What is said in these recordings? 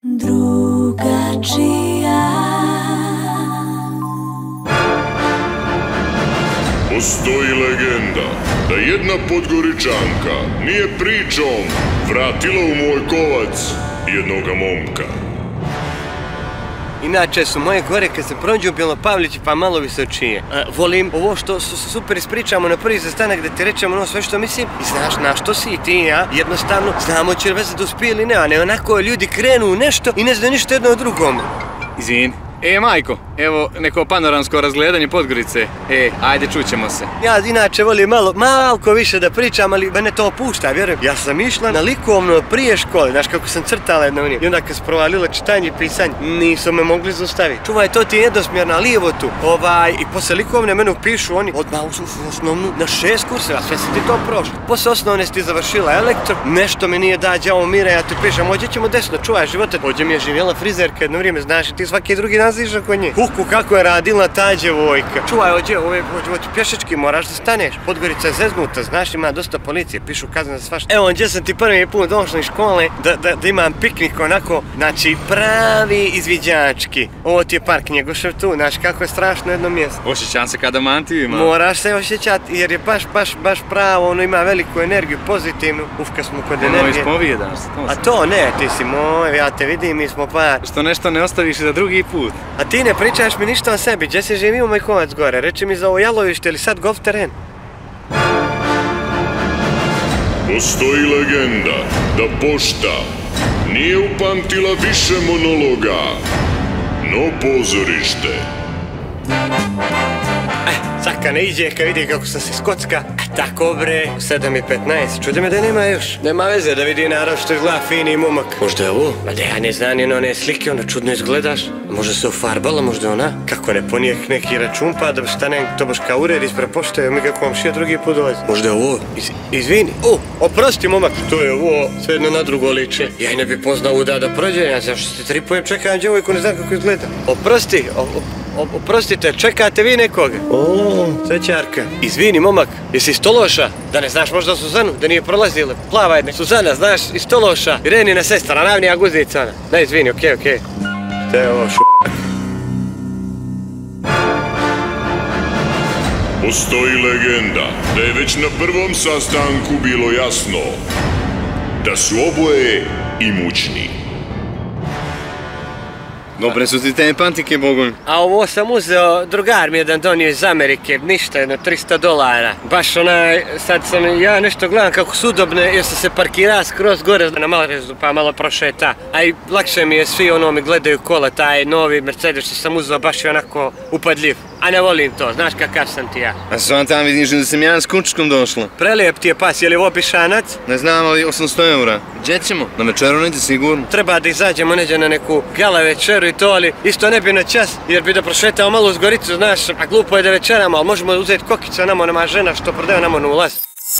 Drugačija. Postoji legenda da jedna Podgoričanka nije pričom vratila u moj kovac jednoga momka. Inače su moje gore kad se prođu Bjelopavlići pa malo visočije. Volim ovo što super ispričamo na prvi sastanak da ti rečemo ono sve što mislim i znaš na što si i ti i ja. Jednostavno znamo će li veze da uspije ili ne, a ne onako ljudi krenu u nešto i ne znaju ništa jedno o drugom. Izvini. Majko, evo neko panoramsko razgledanje Podgorice. Ajde čućemo se. Ja inače volim malko više da pričam, ali mene to opušta, vjerujem. Ja sam išla na likovno prije škole, znaš kako sam crtala jedno unije. I onda kad se provalila čitanje i pisanje, nisu me mogli zaustaviti. Čuvaj, to ti je jednosmjerna lijevo tu. I posle likovne mene upišu oni odmah u osnovnu na 6 kurseva, sve si ti to prošlo. Posle osnovne si ti završila elektro, nešto mi nije dađao mira, ja ti pišem, ođe ćemo desno, čuvaj živote. Ođe mi je živjela frizerka jedno vrijeme, znaš i ti svaki drugi dan ziš oko nje. Kuku kako je radila ta djevojka. Čuvaj, ođe ti pješački moraš da staneš. Podgorica je zeznuta, znaš ima dosta policije, pišu kazne za svašta. Evo, gdje sam ti prvi put došla iz škole da imam piknik onako, znači pravi izviđački. Ovo ti je park Njegošev tu, znaš kako je strašno jedno mjesto. Osjećam se kada mantivima. Moraš se osjećati jer je baš pravo, ono ima veliku energiju, pozitivnu. Kad smo kod energije. Ono ispovjedaš se, A to ne, ti si moj, ja te vidim, mi smo par. Što nešto ne ostaviš za drugi put. A ti ne pričaš mi ništa o sebi, gdje si živio moj kovac gore, reći mi za ovo jalovište ili sad golf teren. Postoji legenda da pošta nije upamtila više monologa, no pozorište. Saka ne iđe kad vidi kako sam se skocka. Tako bre, 7:15, čude me da nema još. Nema veze da vidi narod što izgleda fini momak. Možda je ovo? Ma da ja ne znam ni one slike, ona čudno izgledaš. Možda se ufarbala, možda ona. Kako ne ponijek neki račun pa da stanem to baš kao ured ispred pošte, mi kako vam šija drugi put dolazi. Možda je ovo? Izvini. Oprosti momak, to je ovo sve jedno na drugo liče. Ja i ne bi poznao da prođem, ja zašto se tripujem, čekam djevojku, ne znam kako izgleda. Oprostite, čekate vi nekoga? Svećarka. Izvini, momak, jesi iz Tološa? Da ne znaš možda Suzanu, da nije prolazila? Plava jedna. Suzana, znaš, iz Tološa. Irenina sestra, navnija guzica ona. Da, izvini, okej. Te je ovo Postoji legenda da je već na prvom sastanku bilo jasno da su oboje imućni. Dobre su ti te pantike, Bogom. A ovo sam uzeo, drugar mi jedan donio iz Amerike, ništa, jedno $300. Baš sad sam ja nešto gledam kako su udobne jer sam se parkira skroz gore na Malrezu pa malo prošeta. A i lakše mi je, svi mi gledaju kola, taj novi Mercedes što sam uzeo baš je onako upadljiv. A ne volim to, znaš kakav sam ti ja. A sam tam vidiš da sam ja s kunčkom došla. Prelijep ti je pas, je li ovo Bišanac? Ne znam, ali 800 eura. Gdje ćemo? Na večeru neđe sigurno. Treba da izađemo neđe na neku gala večeru i to, ali isto ne bi na čas, jer bi da prošetao malo uz Goricu, znaš, a glupo je da večeramo, ali možemo uzeti kokica nama, nema žena što prodaje nama na ulaz.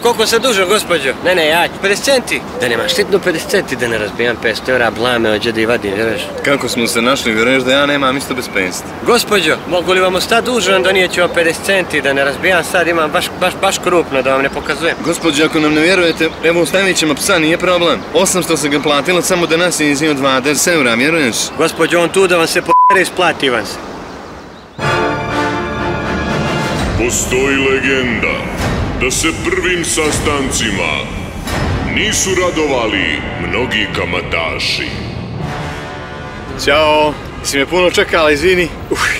Koliko se dužo, gospođo? Ne, ja, 50 centi. Da nemaš sitno 50 centi, da ne razbijam 500 eura blame ođe da i vadim, vjeruješ? Kako smo se našli, vjeruješ da ja nemam isto bez 500? Gospođo, mogu li vam ostati dužan da nije ću vam 50 centi, da ne razbijam sad, imam baš krupno da vam ne pokazujem. Gospođo, ako nam ne vjerujete, evo ostavit ćemo psa, nije problem. 800 se ga platila samo da nas je izio 20 eura, vjeruješ? Gospođo, on tu da vam se p***re isplati vam se. Postoji legenda da se prvim sastancima nisu radovali mnogi kamataši. Ćao, si me puno čekala, izvini.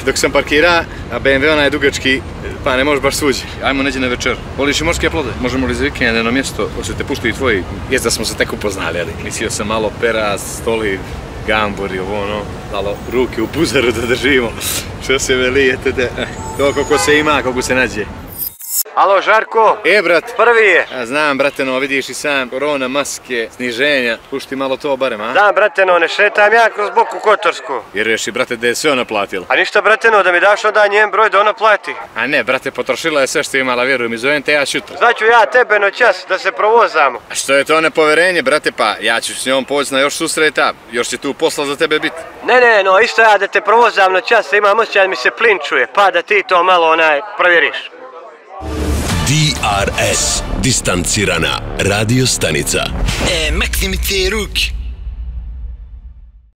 Dok sam parkira, a BMW ona je dugački, pa ne možeš baš svuđi. Ajmo neđe na večer. Voliš i morske plode? Možemo li za vikend jedno mjesto, hoće te pušti i tvoji? Jest da smo se tek upoznali, ali mislio sam malo peras, stoli, gambur i ovo malo ruke u buzaru da držimo. Što se velijete da... To koliko se ima, koliko se nađe. Alo, Žarko? Brat. Prvi je. Znam, brate, vidiš i sam, korona, maske, sniženja, pušti malo to barem, a? Da, brate, ne šetam ja kroz Boku Kotorsku. Vjeruješ i, brate, da je sve ona platila? A ništa, brate, da mi daš onda njen broj da ona plati. A ne, brate, potrošila je sve što je imala, vjeruj mi, zovem te ja šutra. Znaću ja tebe noćas da se provozamo. A što je to nepoverenje, brate, pa ja ću s njom poći na još susreta, još će tu posla za tebe biti. Ne, isto ja da te provozam noćas, imam osjećaj da mi se plin čuje, pa da ti to malo provjeriš. DRS, distancirana radio stanica. Makni mi te ruke.